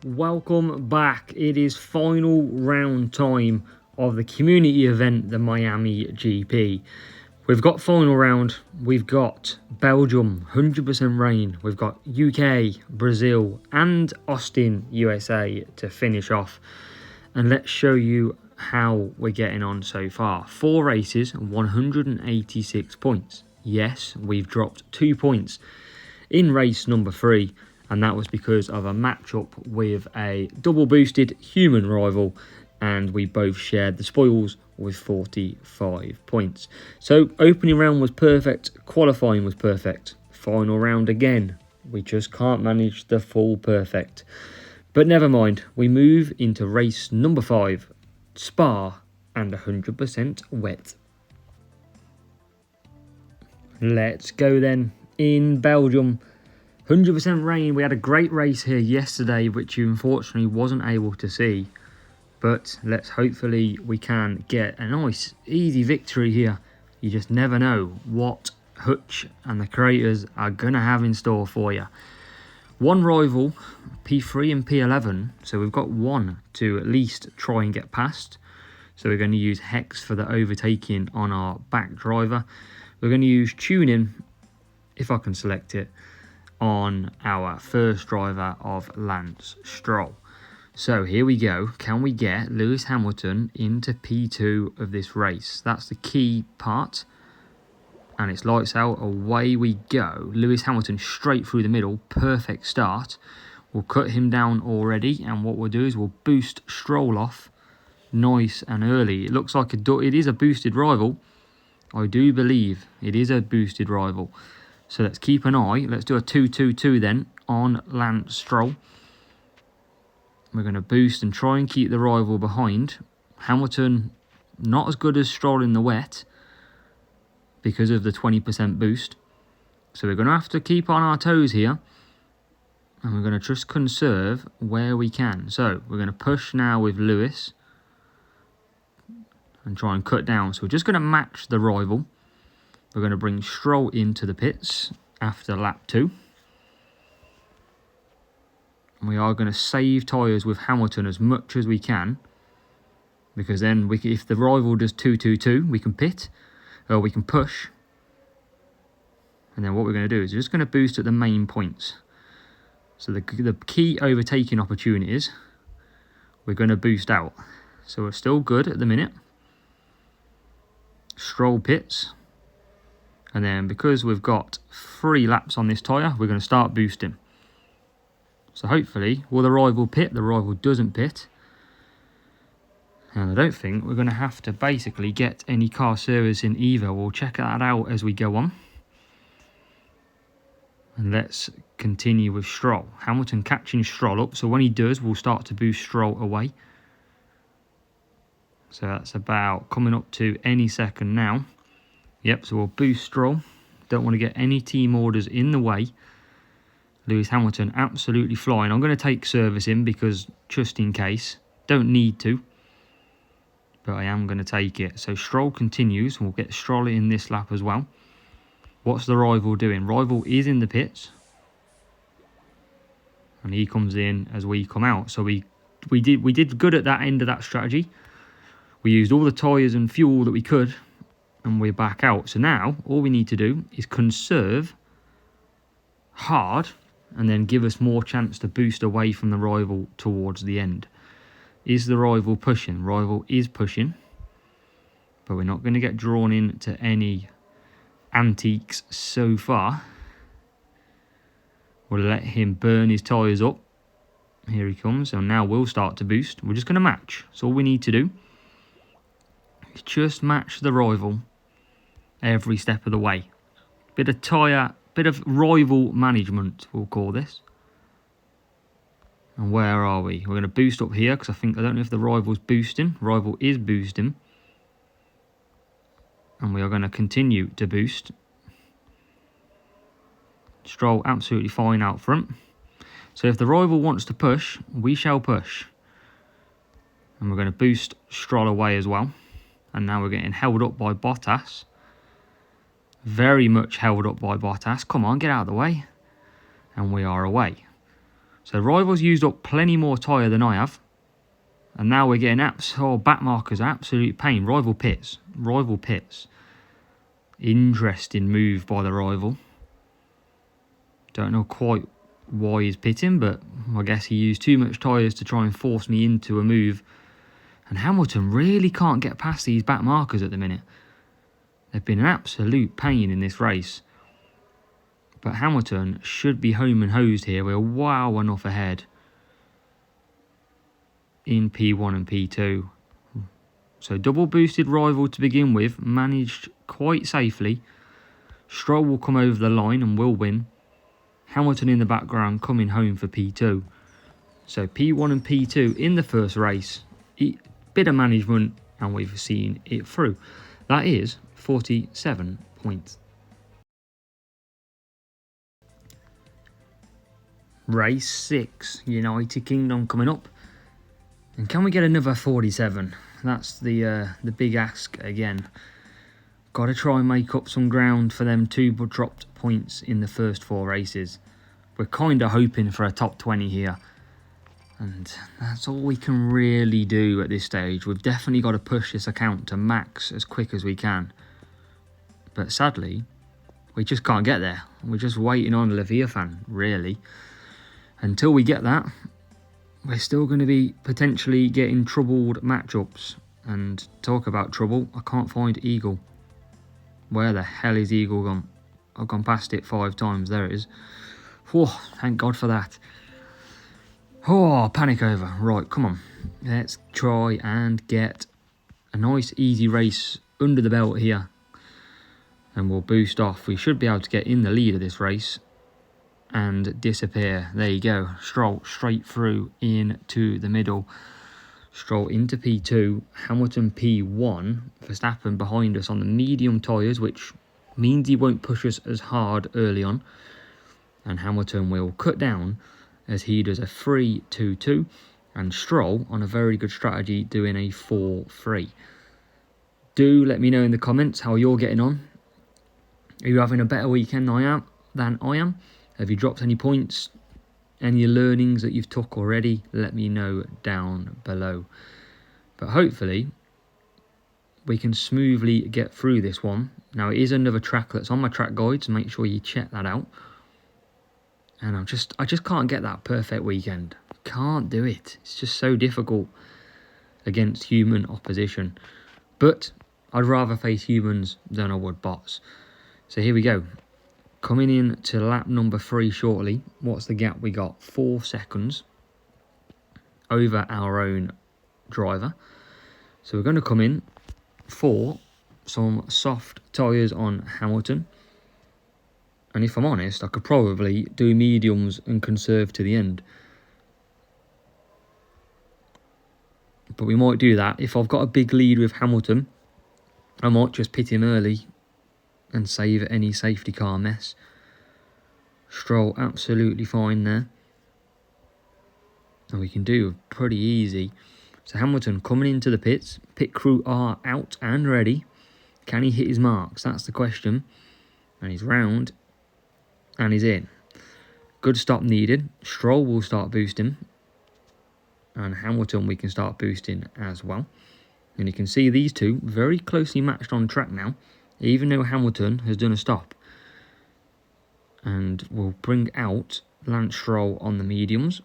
Welcome back. It is final round time of the community event, the Miami GP. We've got final round, we've got Belgium, 100% rain, we've got UK, Brazil and Austin, USA to finish off. And let's show you how we're getting on so far. 4 races, 186 points. Yes, we've dropped 2 points in race number 3, and that was because of a matchup with a double boosted human rival, and we both shared the spoils with 45 points. So opening round was perfect, qualifying was perfect, final round again, we just can't manage the full perfect. But never mind, we move into race number 5, Spa and 100% wet. Let's go then. In Belgium, 100% rain. We had a great race here yesterday, which you unfortunately wasn't able to see. But let's hopefully we can get a nice, easy victory here. You just never know what Hutch and the creators are going to have in store for you. One rival, P3 and P11. So we've got one to at least try and get past. So we're going to use Hex for the overtaking on our back driver. We're going to use tuning, if I can select it, on our first driver of Lance Stroll. So here we go. Can we get Lewis Hamilton into P2 of this race? That's the key part. And it's lights out. Away we go. Lewis Hamilton straight through the middle. Perfect start. We'll cut him down already. And what we'll do is we'll boost Stroll off nice and early. It looks like it is a boosted rival. I do believe it is a boosted rival. So let's keep an eye. Let's do a 2-2-2 then on Lance Stroll. We're going to boost and try and keep the rival behind. Hamilton, not as good as Stroll in the wet because of the 20% boost. So we're going to have to keep on our toes here. And we're going to just conserve where we can. So we're going to push now with Lewis and try and cut down. So we're just going to match the rival. We're going to bring Stroll into the pits after lap 2. And we are going to save tyres with Hamilton as much as we can. Because then, if the rival does 2-2-2, we can pit. Or we can push. And then what we're going to do is we're just going to boost at the main points. So the key overtaking opportunities, we're going to boost out. So we're still good at the minute. Stroll pits. And then because we've got 3 laps on this tyre, we're going to start boosting. So hopefully, will the rival pit? The rival doesn't pit. And I don't think we're going to have to basically get any car service in either. We'll check that out as we go on. And let's continue with Stroll. Hamilton catching Stroll up. So when he does, we'll start to boost Stroll away. So that's about coming up to any second now. Yep, so we'll boost Stroll. Don't want to get any team orders in the way. Lewis Hamilton absolutely flying. I'm going to take service in because just in case. Don't need to. But I am going to take it. So Stroll continues. We'll get Stroll in this lap as well. What's the rival doing? Rival is in the pits. And he comes in as we come out. So we did good at that end of that strategy. We used all the tyres and fuel that we could. And we're back out. So now, all we need to do is conserve hard and then give us more chance to boost away from the rival towards the end. Is the rival pushing? Rival is pushing. But we're not going to get drawn into any antiques so far. We'll let him burn his tyres up. Here he comes. So now we'll start to boost. We're just going to match. That's all we need to do. Just match the rival every step of the way. Bit of rival management, we'll call this. And where are we? We're going to boost up here because I don't know if the rival's boosting. Rival is boosting. And we are going to continue to boost. Stroll absolutely fine out front. So if the rival wants to push, we shall push. And we're going to boost Stroll away as well. And now we're getting held up by Bottas. Very much held up by Bottas. Come on, get out of the way. And we are away. So Rival's used up plenty more tyre than I have. And now we're getting back markers, absolute pain. Rival pits. Interesting move by the Rival. Don't know quite why he's pitting, but I guess he used too much tyres to try and force me into a move. And Hamilton really can't get past these back markers at the minute. They've been an absolute pain in this race. But Hamilton should be home and hosed here. We're wow enough ahead in P1 and P2. So double boosted Rival to begin with, managed quite safely. Stroll will come over the line and will win. Hamilton in the background coming home for P2. So P1 and P2 in the first race. Bit of management and we've seen it through. That is 47 points. Race 6, United Kingdom coming up. And can we get another 47? That's the big ask again. Got to try and make up some ground for them 2 dropped points in the first 4 races. We're kind of hoping for a top 20 here. And that's all we can really do at this stage. We've definitely got to push this account to max as quick as we can. But sadly, we just can't get there. We're just waiting on Leviathan, really. Until we get that, we're still going to be potentially getting troubled matchups. And talk about trouble, I can't find Eagle. Where the hell is Eagle gone? I've gone past it 5 times. There it is. Whew, thank God for that. Oh, panic over. Right, come on. Let's try and get a nice easy race under the belt here. And we'll boost off. We should be able to get in the lead of this race and disappear. There you go. Stroll straight through into the middle. Stroll into P2. Hamilton P1. Verstappen behind us on the medium tyres, which means he won't push us as hard early on. And Hamilton will cut down as he does a 3-2-2. And Stroll on a very good strategy doing a 4-3. Do let me know in the comments how you're getting on. Are you having a better weekend than I am? Have you dropped any points? Any learnings that you've took already? Let me know down below. But hopefully we can smoothly get through this one. Now it is another track that's on my track guide, so make sure you check that out. And I just can't get that perfect weekend. Can't do it. It's just so difficult against human opposition. But I'd rather face humans than I would bots. So here we go. Coming in to lap number 3 shortly. What's the gap we got? 4 seconds over our own driver. So we're going to come in for some soft tyres on Hamilton. And if I'm honest, I could probably do mediums and conserve to the end. But we might do that. If I've got a big lead with Hamilton, I might just pit him early and save any safety car mess. Stroll absolutely fine there. And we can do pretty easy. So Hamilton coming into the pits. Pit crew are out and ready. Can he hit his marks? That's the question. And he's round. And he's in. Good stop needed. Stroll will start boosting. And Hamilton we can start boosting as well. And you can see these two very closely matched on track now. Even though Hamilton has done a stop. And we'll bring out Lance Stroll on the mediums.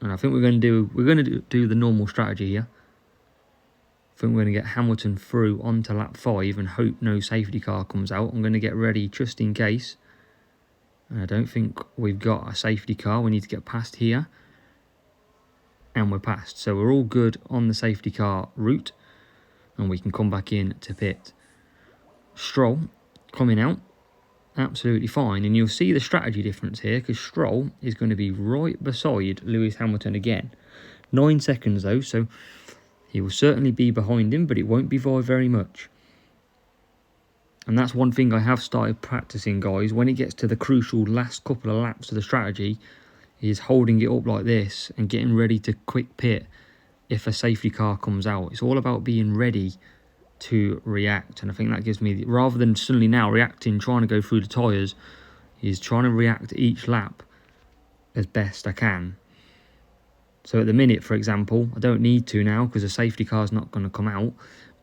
And I think we're going to do the normal strategy here. I think we're going to get Hamilton through onto lap 5 and hope no safety car comes out. I'm going to get ready just in case. And I don't think we've got a safety car. We need to get past here. And we're past. So we're all good on the safety car route. And we can come back in to pit. Stroll coming out. Absolutely fine. And you'll see the strategy difference here. Because Stroll is going to be right beside Lewis Hamilton again. 9 seconds though. So he will certainly be behind him. But it won't be by very much. And that's one thing I have started practicing, guys. When it gets to the crucial last couple of laps of the strategy. Is holding it up like this. And getting ready to quick pit. If a safety car comes out. It's all about being ready to react. And I think that gives me, rather than suddenly now reacting, trying to go through the tyres, is trying to react each lap as best I can. So at the minute, for example, I don't need to now because the safety car's not going to come out,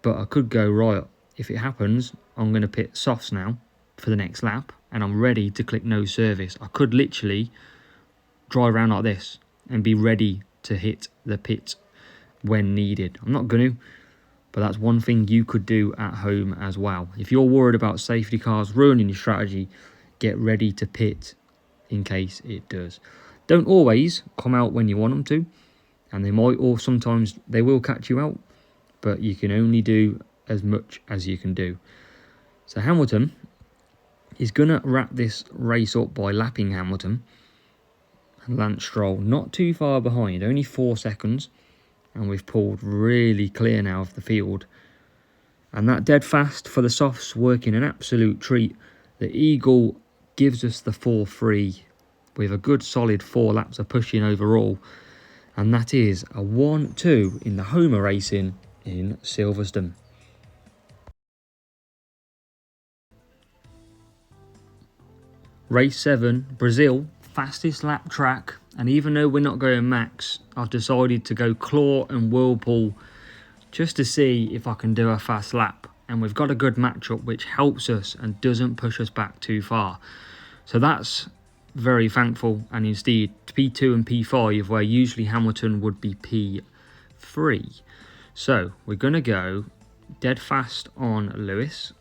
but I could go, right, if it happens, I'm going to pit softs now for the next lap, and I'm ready to click no service. I could literally drive around like this and be ready to hit the pit when needed. I'm not going to, but that's one thing you could do at home as well. If you're worried about safety cars ruining your strategy, get ready to pit in case it does. Don't always come out when you want them to, and they might, or sometimes they will catch you out, but you can only do as much as you can do. So Hamilton is going to wrap this race up by lapping Hamilton. And Lance Stroll not too far behind, only 4 seconds, and we've pulled really clear now of the field. And that dead fast for the softs working an absolute treat. The Eagle gives us the 4-3 with a good solid 4 laps of pushing overall. And that is a 1-2 in the Homer racing in Silverstone. Race 7, Brazil, fastest lap track. And even though we're not going max, I've decided to go claw and whirlpool just to see if I can do a fast lap. And we've got a good matchup which helps us and doesn't push us back too far. So that's very thankful, and instead P2 and P5 where usually Hamilton would be P3. So we're going to go dead fast on Lewis,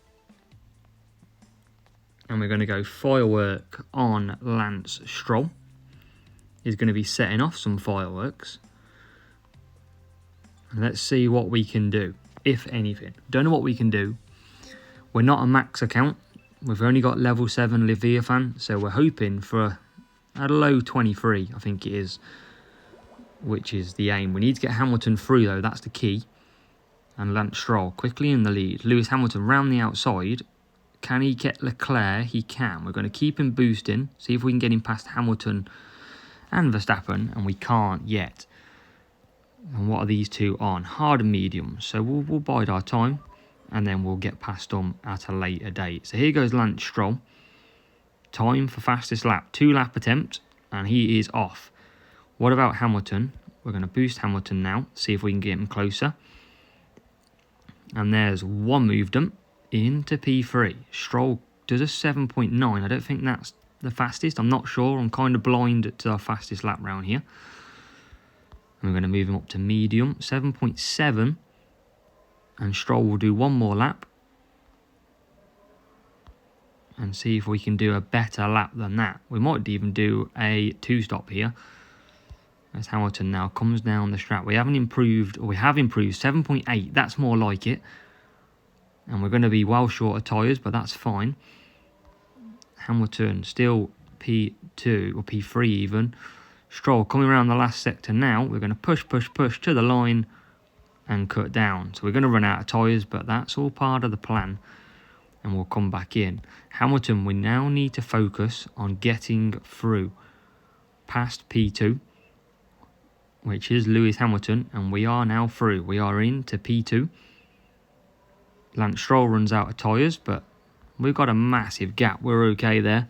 and we're going to go firework on Lance Stroll. He's going to be setting off some fireworks, and let's see what we can do, if anything. Don't know what we can do. We're not a max account. We've only got level 7 Leviathan, so we're hoping for a low 23, I think it is, which is the aim. We need to get Hamilton through, though. That's the key. And Lance Stroll quickly in the lead. Lewis Hamilton round the outside. Can he get Leclerc? He can. We're going to keep him boosting, see if we can get him past Hamilton and Verstappen, and we can't yet. And what are these two on? Hard and medium. So we'll bide our time, and then we'll get past them at a later date. So here goes Lance Stroll. Time for fastest lap. 2 lap attempt, and he is off. What about Hamilton? We're going to boost Hamilton now, see if we can get him closer. And there's one movement into P3. Stroll does a 7.9. I don't think that's the fastest. I'm not sure. I'm kind of blind to our fastest lap round here. And we're going to move him up to medium. 7.7. And Stroll will do one more lap. And see if we can do a better lap than that. We might even do a 2-stop here. As Hamilton now comes down the strap. We haven't improved, or we have improved 7.8. That's more like it. And we're going to be well short of tyres, but that's fine. Hamilton still P2 or P3 even. Stroll coming around the last sector now. We're going to push to the line and cut down. So we're going to run out of tyres, but that's all part of the plan. And we'll come back in. Hamilton, we now need to focus on getting through past P2, which is Lewis Hamilton, and we are now through. We are into P2. Lance Stroll runs out of tyres, but we've got a massive gap. We're okay there.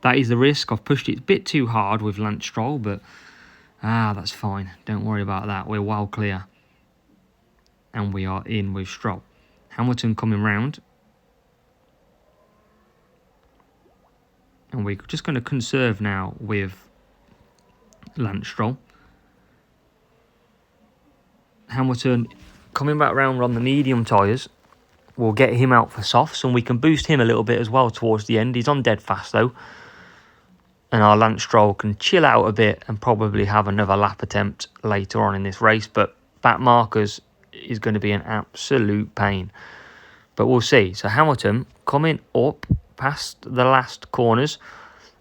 That is the risk. I've pushed it a bit too hard with Lance Stroll, but that's fine. Don't worry about that. We're well clear. And we are in with Stroll. Hamilton coming round. And we're just going to conserve now with Lance Stroll. Hamilton coming back round on the medium tyres. We'll get him out for softs, and we can boost him a little bit as well towards the end. He's on dead fast though. And our Lance Stroll can chill out a bit and probably have another lap attempt later on in this race. But back markers is going to be an absolute pain. But we'll see. So Hamilton coming up past the last corners,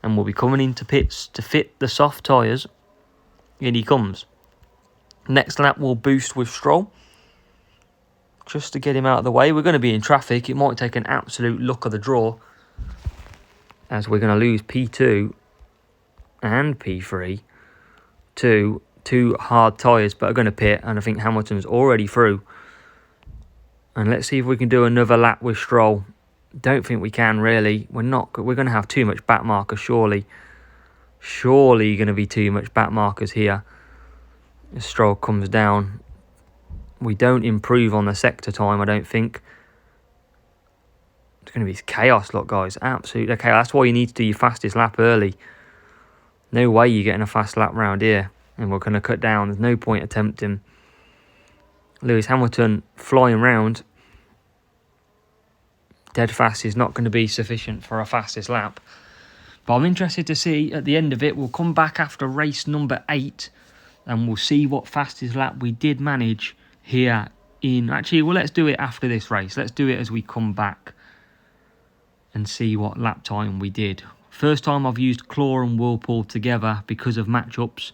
and we'll be coming into pits to fit the soft tyres. In he comes. Next lap we'll boost with Stroll, just to get him out of the way. We're going to be in traffic. It might take an absolute luck of the draw, as we're going to lose P2 and P3 to 2 hard tyres, but are going to pit, and I think Hamilton's already through. And let's see if we can do another lap with Stroll. Don't think we can really. We're going to have too much back marker surely. Surely going to be too much back markers here. As Stroll comes down. We don't improve on the sector time, I don't think. It's going to be chaos, look, guys. Absolute chaos. That's why you need to do your fastest lap early. No way you're getting a fast lap round here. And we're going to cut down. There's no point attempting. Lewis Hamilton flying round. Dead fast is not going to be sufficient for a fastest lap. But I'm interested to see at the end of it. We'll come back after race number 8. And we'll see what fastest lap we did manage here in... Actually, well, let's do it after this race. Let's do it as we come back and see what lap time we did. First time I've used Claw and Whirlpool together because of matchups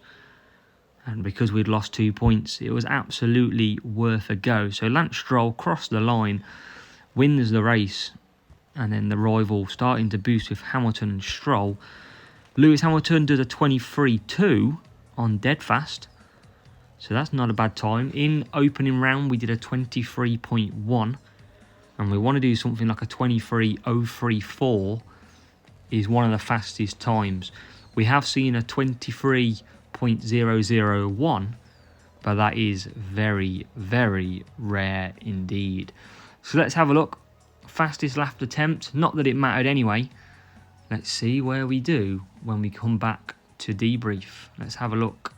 and because we'd lost 2 points. It was absolutely worth a go. So Lance Stroll crossed the line, wins the race, and then the rival starting to boost with Hamilton and Stroll. Lewis Hamilton did a 23.2 on dead fast. So that's not a bad time. In opening round, we did a 23.1. And we want to do something like a 23.034 is one of the fastest times. We have seen a 23.001, but that is very, very rare indeed. So let's have a look. Fastest lap attempt. Not that it mattered anyway. Let's see where we do when we come back to debrief. Let's have a look.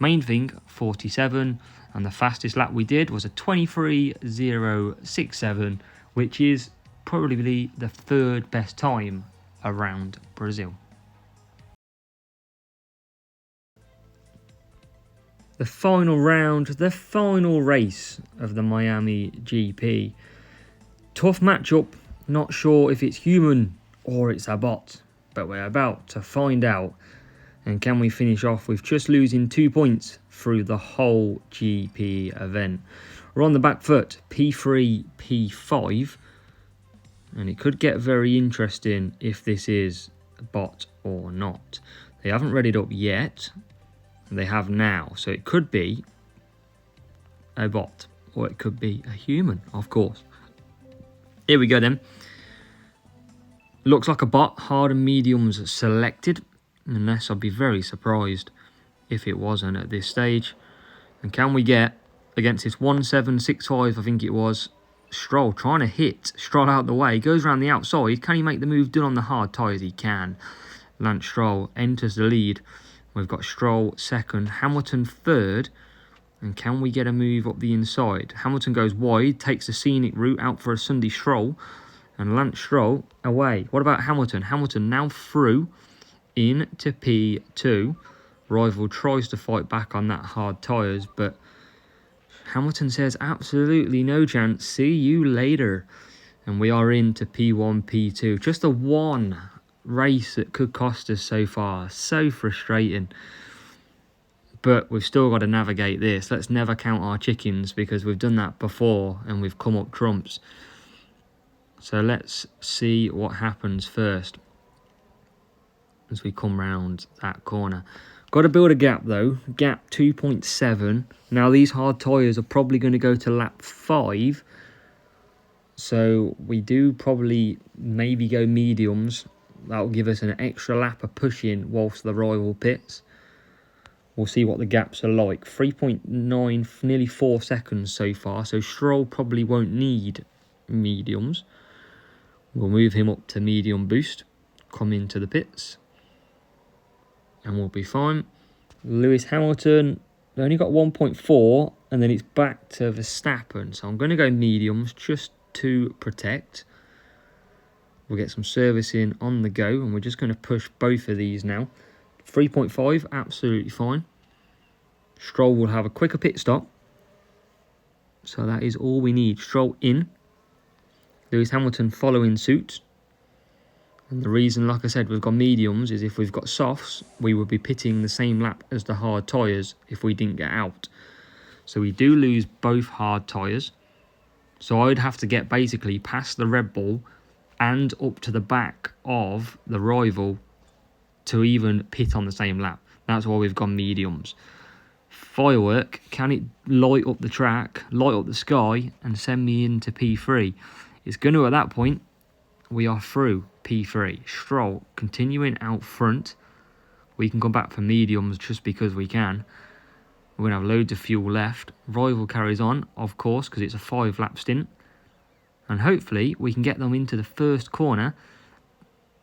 Main thing, 47. And the fastest lap we did was a 23.067, which is probably the 3rd best time around Brazil. The final round, the final race of the Miami GP. Tough matchup, not sure if it's human or it's a bot, but we're about to find out. And can we finish off with just losing 2 points through the whole GP event? We're on the back foot, P3, P5. And it could get very interesting if this is a bot or not. They haven't read it up yet. They have now. So it could be a bot or it could be a human, of course. Here we go then. Looks like a bot. Hard and mediums selected. Unless I'd be very surprised if it wasn't at this stage. And can we get against this 1765, I think it was, Stroll trying to hit Stroll out the way, goes around the outside. Can he make the move done on the hard tyres? He can. Lance Stroll enters the lead. We've got Stroll second, Hamilton third. And can we get a move up the inside? Hamilton goes wide, takes the scenic route out for a Sunday stroll. And Lance Stroll away. What about Hamilton? Hamilton now through into P2. Rival tries to fight back on that hard tyres, but Hamilton says absolutely no chance. See you later. And we are into P1, P2. Just the one race that could cost us so far. So frustrating. But we've still got to navigate this. Let's never count our chickens because we've done that before and we've come up trumps. So let's see what happens first as we come round that corner. Got to build a gap though. Gap 2.7. Now these hard tyres are probably going to go to lap 5. So we do probably maybe go mediums. That will give us an extra lap of pushing whilst the rival pits. We'll see what the gaps are like. 3.9, nearly 4 seconds so far. So Stroll probably won't need mediums. We'll move him up to medium boost. Come into the pits. And we'll be fine. Lewis Hamilton only got 1.4. And then it's back to Verstappen. So I'm going to go mediums just to protect. We'll get some servicing on the go. And we're just going to push both of these now. 3.5, absolutely fine. Stroll will have a quicker pit stop. So that is all we need. Stroll in. Lewis Hamilton following suit. And the reason, like I said, we've got mediums is if we've got softs, we would be pitting the same lap as the hard tyres if we didn't get out. So we do lose both hard tyres. So I'd have to get basically past the Red Bull and up to the back of the rival to even pit on the same lap. That's why we've gone mediums. Firework, can it light up the track, light up the sky, and send me into P3? It's going to, at that point, we are through P3. Stroll continuing out front. We can come back for mediums just because we can. We're going to have loads of fuel left. Rival carries on, of course, because it's a 5-lap stint. And hopefully we can get them into the first corner.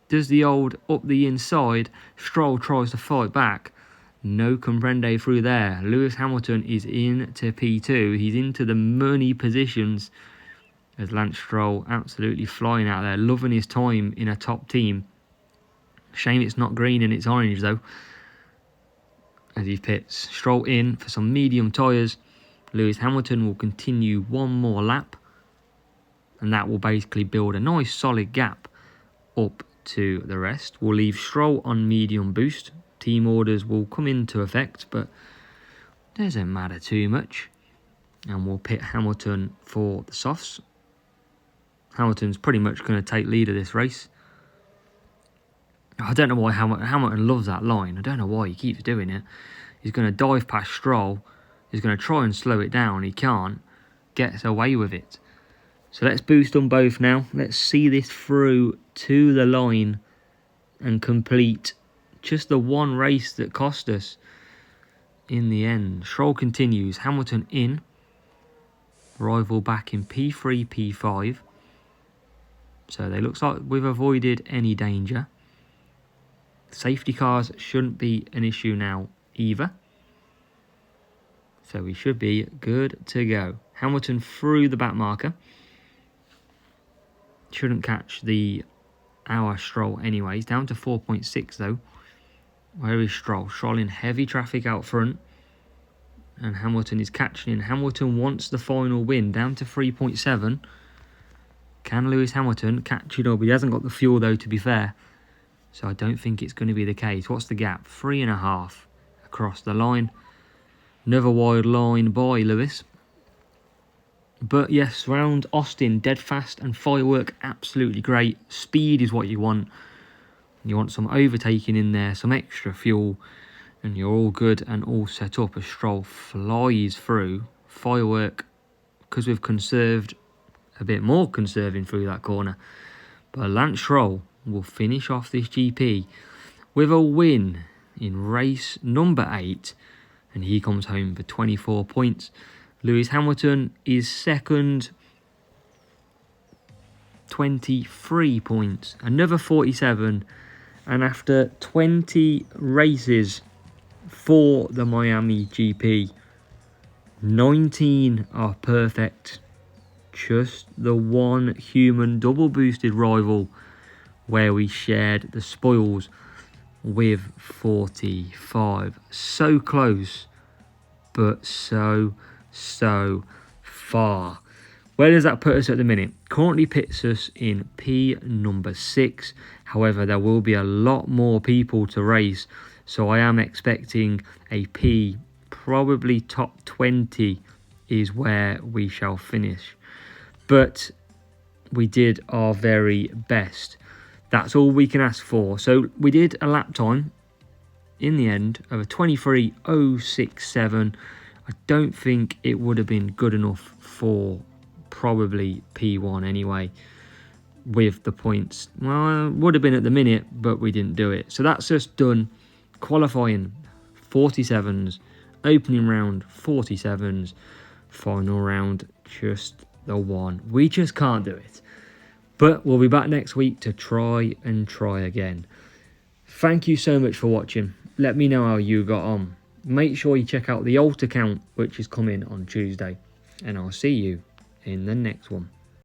Does the old up the inside. Stroll tries to fight back. No comprende through there. Lewis Hamilton is into P2. He's into the money positions. As Lance Stroll absolutely flying out there. Loving his time in a top team. Shame it's not green and it's orange though. As he pits. Stroll in for some medium tyres. Lewis Hamilton will continue one more lap. And that will basically build a nice solid gap up to the rest. We'll leave Stroll on medium boost. Team orders will come into effect, but doesn't matter too much. And we'll pit Hamilton for the softs. Hamilton's pretty much going to take lead of this race. I don't know why Hamilton loves that line. I don't know why he keeps doing it. He's going to dive past Stroll. He's going to try and slow it down. He can't. Gets away with it. So let's boost them both now. Let's see this through to the line and complete just the one race that cost us in the end. Stroll continues. Hamilton in. Rival back in P3, P5. So it looks like we've avoided any danger. Safety cars shouldn't be an issue now either. So we should be good to go. Hamilton through the back marker. Shouldn't catch our Stroll anyways. Down to 4.6 though. Where is Stroll? Stroll in heavy traffic out front. And Hamilton is catching in. Hamilton wants the final win. Down to 3.7. Can Lewis Hamilton catch it up? He hasn't got the fuel though, to be fair. So I don't think it's going to be the case. What's the gap? 3.5 across the line. Another wide line by Lewis. But yes, round Austin, dead fast and firework, absolutely great. Speed is what you want. You want some overtaking in there, some extra fuel, and you're all good and all set up. A Stroll flies through. Firework, because we've conserved, a bit more conserving through that corner. But Lance Stroll will finish off this GP with a win in race number 8. And he comes home for 24 points. Lewis Hamilton is second, 23 points. Another 47. And after 20 races for the Miami GP, 19 are perfect. Just the one human double boosted rival where we shared the spoils with 45. So close, but so far. Where does that put us at the minute? Currently pits us in P number 6. However, there will be a lot more people to race. So I am expecting a P, probably top 20 is where we shall finish. But we did our very best. That's all we can ask for. So we did a lap time in the end of a 23.067. I don't think it would have been good enough for probably P1 anyway with the points. Well, it would have been at the minute, but we didn't do it. So that's just done. Qualifying 47s, opening round 47s, final round just the one. We just can't do it. But we'll be back next week to try again. Thank you so much for watching. Let me know how you got on. Make sure you check out the alt account, which is coming on Tuesday. And I'll see you in the next one.